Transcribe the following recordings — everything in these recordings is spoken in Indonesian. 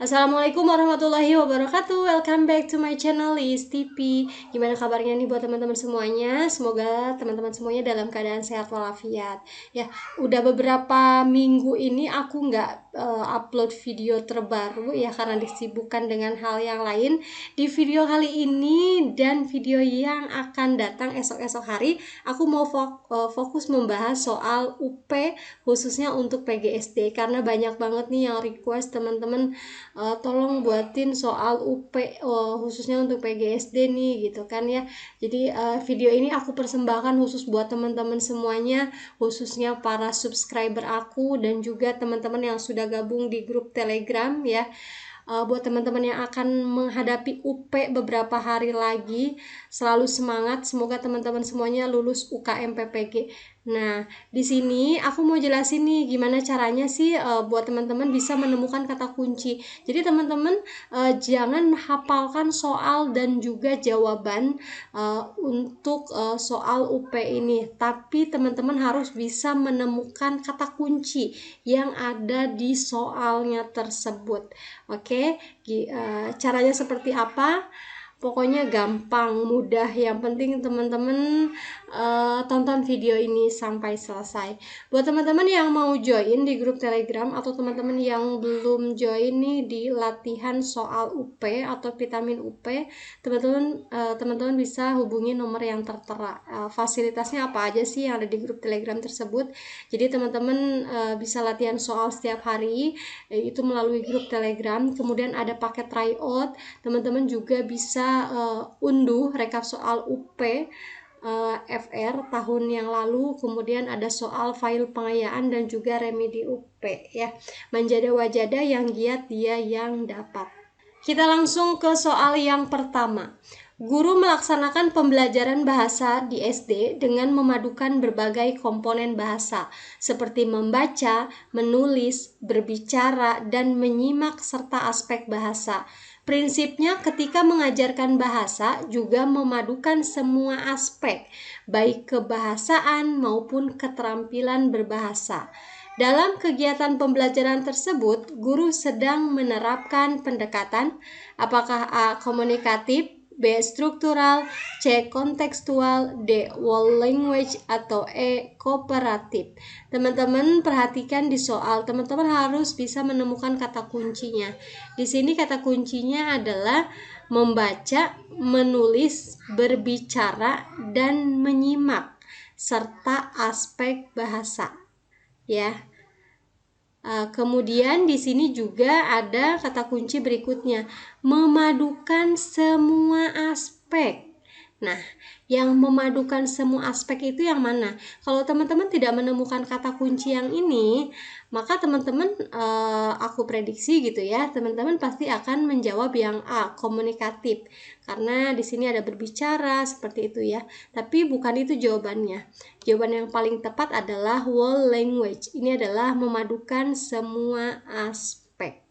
Assalamualaikum warahmatullahi wabarakatuh. Welcome back to my channel Liz TV. Gimana kabarnya nih buat teman-teman semuanya? Semoga teman-teman semuanya dalam keadaan sehat walafiat. Ya, udah beberapa minggu ini aku nggak upload video terbaru ya karena disibukkan dengan hal yang lain. Di video kali ini dan video yang akan datang esok-esok hari, aku mau fokus membahas soal UP khususnya untuk PGSD karena banyak banget nih yang request teman-teman tolong buatin soal UP khususnya untuk PGSD nih gitu kan ya. Jadi video ini aku persembahkan khusus buat teman-teman semuanya, khususnya para subscriber aku dan juga teman-teman yang sudah gabung di grup Telegram ya. Buat teman-teman yang akan menghadapi UP beberapa hari lagi, selalu semangat. Semoga teman-teman semuanya lulus UKM PPG. Nah, di sini aku mau jelasin nih gimana caranya sih buat teman-teman bisa menemukan kata kunci. Jadi teman-teman jangan hafalkan soal dan juga jawaban untuk soal UP ini, tapi teman-teman harus bisa menemukan kata kunci yang ada di soalnya tersebut. Oke, caranya seperti apa? Pokoknya gampang, mudah. Yang penting teman-teman tonton video ini sampai selesai. Buat teman-teman yang mau join di grup Telegram atau teman-teman yang belum join nih di latihan soal UP atau vitamin UP, teman-teman bisa hubungi nomor yang tertera. Fasilitasnya apa aja sih yang ada di grup Telegram tersebut? Jadi teman-teman bisa latihan soal setiap hari itu melalui grup Telegram. Kemudian ada paket tryout. Teman-teman juga bisa unduh rekap soal UP FR tahun yang lalu, kemudian ada soal file pengayaan dan juga remedi UP ya. Manjada wajada yang giat dia yang dapat. Kita langsung ke soal yang pertama. Guru melaksanakan pembelajaran bahasa di SD dengan memadukan berbagai komponen bahasa seperti membaca, menulis, berbicara, dan menyimak serta aspek bahasa. Prinsipnya ketika mengajarkan bahasa juga memadukan semua aspek, baik kebahasaan maupun keterampilan berbahasa. Dalam kegiatan pembelajaran tersebut, guru sedang menerapkan pendekatan apakah A. komunikatif, B. struktural, C. kontekstual, D. whole language, atau E. kooperatif. Teman-teman perhatikan di soal, teman-teman harus bisa menemukan kata kuncinya. Di sini kata kuncinya adalah membaca, menulis, berbicara, dan menyimak, serta aspek bahasa. Ya. Kemudian di sini juga ada kata kunci berikutnya, memadukan semua aspek. Nah, yang memadukan semua aspek itu yang mana? Kalau teman-teman tidak menemukan kata kunci yang ini, maka teman-teman aku prediksi gitu ya, teman-teman pasti akan menjawab yang A, komunikatif. Karena di sini ada berbicara seperti itu ya. Tapi bukan itu jawabannya. Jawaban yang paling tepat adalah whole language. Ini adalah memadukan semua aspek.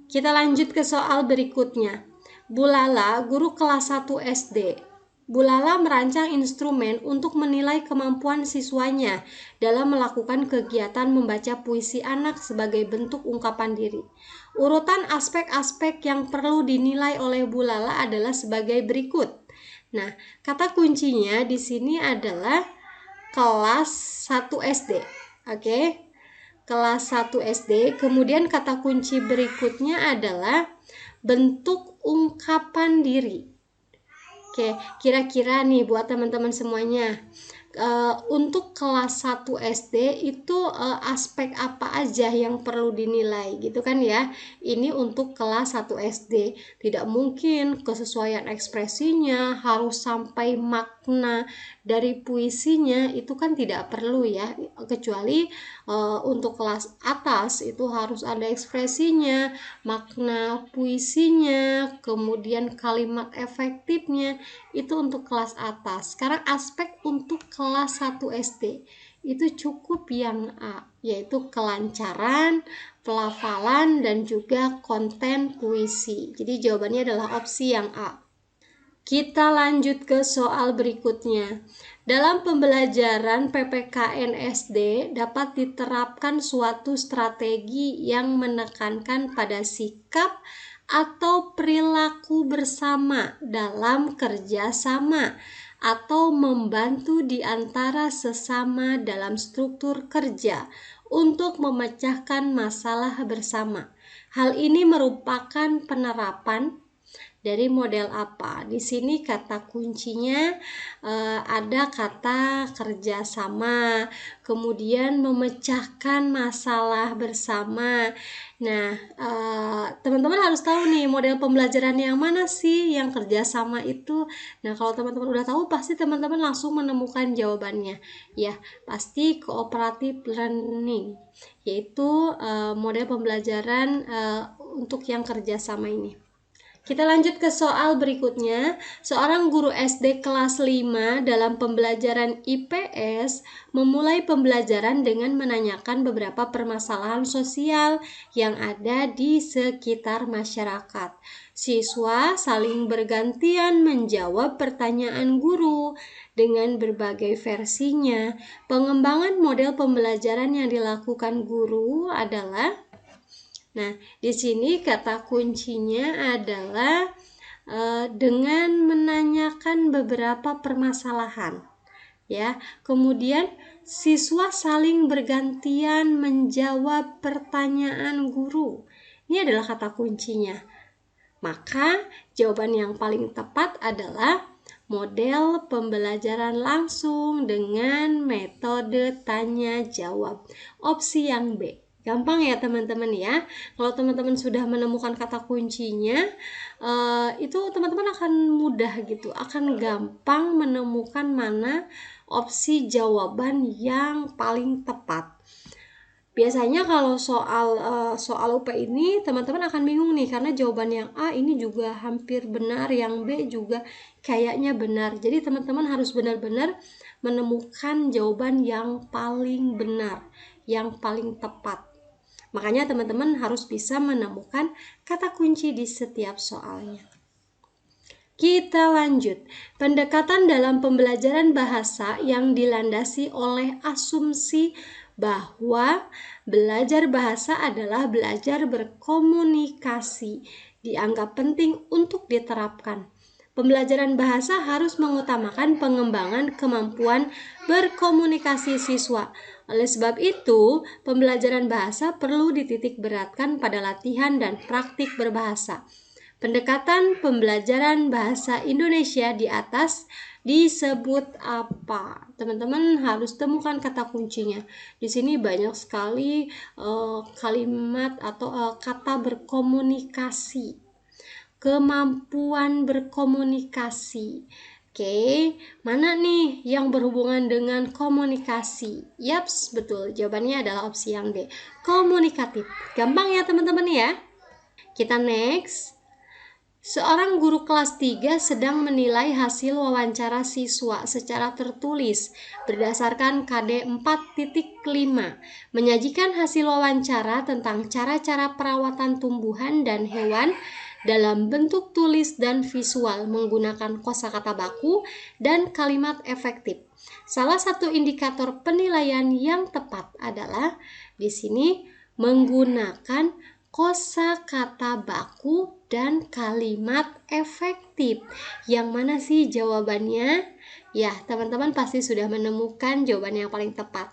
Kita lanjut ke soal berikutnya. Bulala, guru kelas 1 SD. Bulala merancang instrumen untuk menilai kemampuan siswanya dalam melakukan kegiatan membaca puisi anak sebagai bentuk ungkapan diri. Urutan aspek-aspek yang perlu dinilai oleh Bulala adalah sebagai berikut. Nah, kata kuncinya di sini adalah kelas 1 SD. Oke. Kelas 1 SD. Kemudian kata kunci berikutnya adalah bentuk ungkapan diri. Oke, kira-kira nih buat teman-teman semuanya, untuk kelas 1 SD itu aspek apa aja yang perlu dinilai gitu kan ya. Ini untuk kelas 1 SD. Tidak mungkin kesesuaian ekspresinya harus sampai makna dari puisinya, itu kan tidak perlu ya. Kecuali untuk kelas atas itu harus ada ekspresinya, makna puisinya, kemudian kalimat efektifnya, itu untuk kelas atas. Sekarang aspek untuk kelas 1 SD itu cukup yang A, yaitu kelancaran, pelafalan, dan juga konten puisi. Jadi jawabannya adalah opsi yang A. Kita lanjut ke soal berikutnya. Dalam pembelajaran PPKN SD dapat diterapkan suatu strategi yang menekankan pada sikap atau perilaku bersama dalam kerjasama atau membantu di antara sesama dalam struktur kerja untuk memecahkan masalah bersama. Hal ini merupakan penerapan dari model apa? Di sini kata kuncinya ada kata kerjasama, kemudian memecahkan masalah bersama. Nah, teman-teman harus tahu nih model pembelajaran yang mana sih yang kerjasama itu. Nah, kalau teman-teman udah tahu, pasti teman-teman langsung menemukan jawabannya. Ya, pasti cooperative learning, yaitu model pembelajaran untuk yang kerjasama ini. Kita lanjut ke soal berikutnya. Seorang guru SD kelas 5 dalam pembelajaran IPS memulai pembelajaran dengan menanyakan beberapa permasalahan sosial yang ada di sekitar masyarakat. Siswa saling bergantian menjawab pertanyaan guru dengan berbagai versinya. Pengembangan model pembelajaran yang dilakukan guru adalah, nah, di sini kata kuncinya adalah dengan menanyakan beberapa permasalahan, ya. Kemudian siswa saling bergantian menjawab pertanyaan guru. Ini adalah kata kuncinya. Maka jawaban yang paling tepat adalah model pembelajaran langsung dengan metode tanya jawab. Opsi yang B. Gampang ya teman-teman ya. Kalau teman-teman sudah menemukan kata kuncinya, itu teman-teman akan mudah gitu, akan gampang menemukan mana opsi jawaban yang paling tepat. Biasanya kalau soal UP ini teman-teman akan bingung nih, karena jawaban yang A ini juga hampir benar, yang B juga kayaknya benar. Jadi teman-teman harus benar-benar menemukan jawaban yang paling benar, yang paling tepat. Makanya teman-teman harus bisa menemukan kata kunci di setiap soalnya. Kita lanjut. Pendekatan dalam pembelajaran bahasa yang dilandasi oleh asumsi bahwa belajar bahasa adalah belajar berkomunikasi dianggap penting untuk diterapkan. Pembelajaran bahasa harus mengutamakan pengembangan kemampuan berkomunikasi siswa. Oleh sebab itu, pembelajaran bahasa perlu dititik beratkan pada latihan dan praktik berbahasa. Pendekatan pembelajaran bahasa Indonesia di atas disebut apa? Teman-teman harus temukan kata kuncinya. Di sini banyak sekali kalimat atau kata berkomunikasi. Kemampuan berkomunikasi. Oke, mana nih yang berhubungan dengan komunikasi? Yaps, betul. Jawabannya adalah opsi yang D. Komunikatif. Gampang ya teman-teman ya. Kita next. Seorang guru kelas 3 sedang menilai hasil wawancara siswa secara tertulis berdasarkan KD 4.5. Menyajikan hasil wawancara tentang cara-cara perawatan tumbuhan dan hewan dalam bentuk tulis dan visual menggunakan kosakata baku dan kalimat efektif. Salah satu indikator penilaian yang tepat adalah di sini menggunakan kosakata baku dan kalimat efektif. Yang mana sih jawabannya? Ya, teman-teman pasti sudah menemukan jawaban yang paling tepat.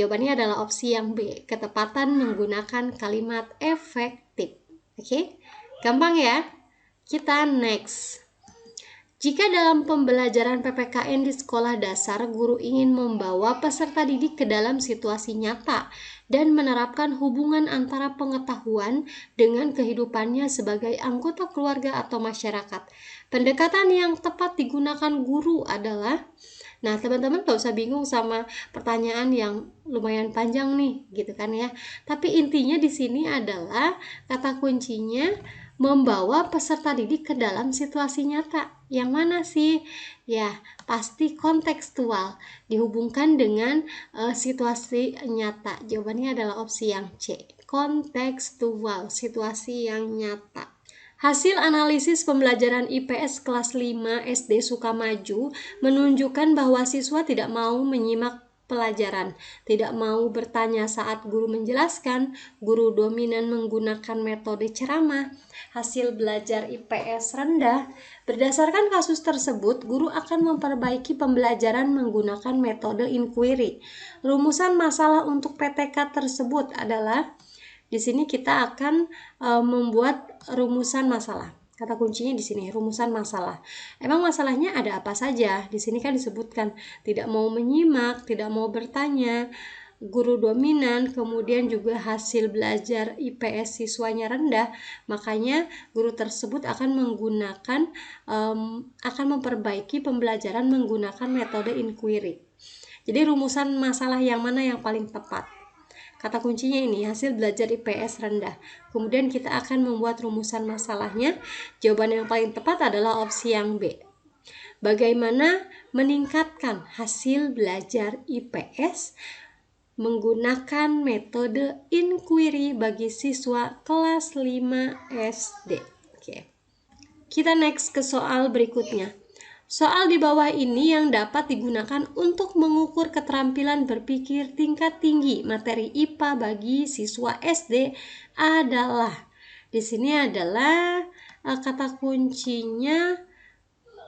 Jawabannya adalah opsi yang B, ketepatan menggunakan kalimat efektif. Oke? Gampang ya? Kita next. Jika dalam pembelajaran PPKN di sekolah dasar, guru ingin membawa peserta didik ke dalam situasi nyata dan menerapkan hubungan antara pengetahuan dengan kehidupannya sebagai anggota keluarga atau masyarakat. Pendekatan yang tepat digunakan guru adalah, nah teman-teman gak usah bingung sama pertanyaan yang lumayan panjang nih, gitu kan ya. Tapi intinya di sini adalah kata kuncinya membawa peserta didik ke dalam situasi nyata. Yang mana sih? Ya, pasti kontekstual, dihubungkan dengan situasi nyata. Jawabannya adalah opsi yang C, kontekstual, situasi yang nyata. Hasil analisis pembelajaran IPS kelas 5 SD Sukamaju menunjukkan bahwa siswa tidak mau menyimak pelajaran, tidak mau bertanya saat guru menjelaskan, guru dominan menggunakan metode ceramah, hasil belajar IPS rendah. Berdasarkan kasus tersebut, guru akan memperbaiki pembelajaran menggunakan metode inquiry. Rumusan masalah untuk PTK tersebut adalah di sini kita akan membuat rumusan masalah. Kata kuncinya di sini, rumusan masalah. Emang masalahnya ada apa saja? Di sini kan disebutkan tidak mau menyimak, tidak mau bertanya, guru dominan, kemudian juga hasil belajar IPS siswanya rendah. Makanya guru tersebut akan menggunakan akan memperbaiki pembelajaran menggunakan metode inquiry. Jadi rumusan masalah yang mana yang paling tepat? Kata kuncinya ini, hasil belajar IPS rendah. Kemudian kita akan membuat rumusan masalahnya. Jawaban yang paling tepat adalah opsi yang B. Bagaimana meningkatkan hasil belajar IPS menggunakan metode inquiry bagi siswa kelas 5 SD? Oke. Kita next ke soal berikutnya. Soal di bawah ini yang dapat digunakan untuk mengukur keterampilan berpikir tingkat tinggi materi IPA bagi siswa SD adalah, di sini adalah kata kuncinya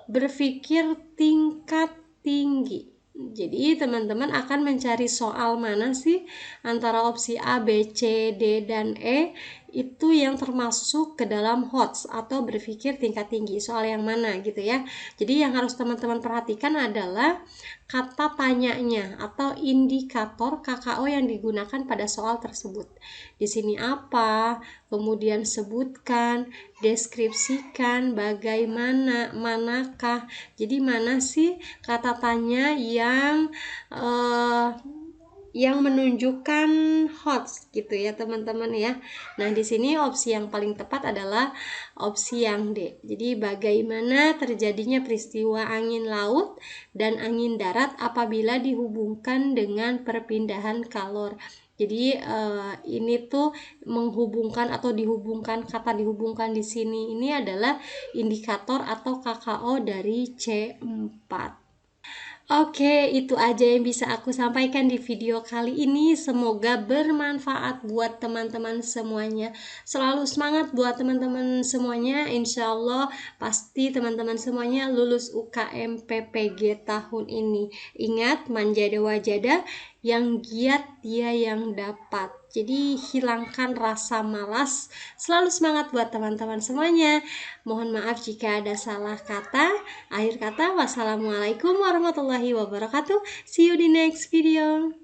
berpikir tingkat tinggi. Jadi teman-teman akan mencari soal mana sih antara opsi A, B, C, D, dan E itu yang termasuk ke dalam HOTS atau berpikir tingkat tinggi. Soal yang mana gitu ya. Jadi yang harus teman-teman perhatikan adalah kata tanyanya atau indikator KKO yang digunakan pada soal tersebut. Di sini apa, kemudian sebutkan, deskripsikan, bagaimana, manakah. Jadi mana sih kata tanya yang menunjukkan HOTS gitu ya teman-teman ya. Nah, di sini opsi yang paling tepat adalah opsi yang D. Jadi bagaimana terjadinya peristiwa angin laut dan angin darat apabila dihubungkan dengan perpindahan kalor. Jadi ini tuh menghubungkan atau dihubungkan, kata dihubungkan di sini ini adalah indikator atau KKO dari C4. Oke, itu aja yang bisa aku sampaikan di video kali ini. Semoga bermanfaat buat teman-teman semuanya. Selalu semangat buat teman-teman semuanya. Insya Allah pasti teman-teman semuanya lulus UKM PPG tahun ini. Ingat, manjada wajada, yang giat dia yang dapat. Jadi hilangkan rasa malas. Selalu semangat buat teman-teman semuanya. Mohon maaf jika ada salah kata. Akhir kata, wassalamualaikum warahmatullahi wabarakatuh. See you di next video.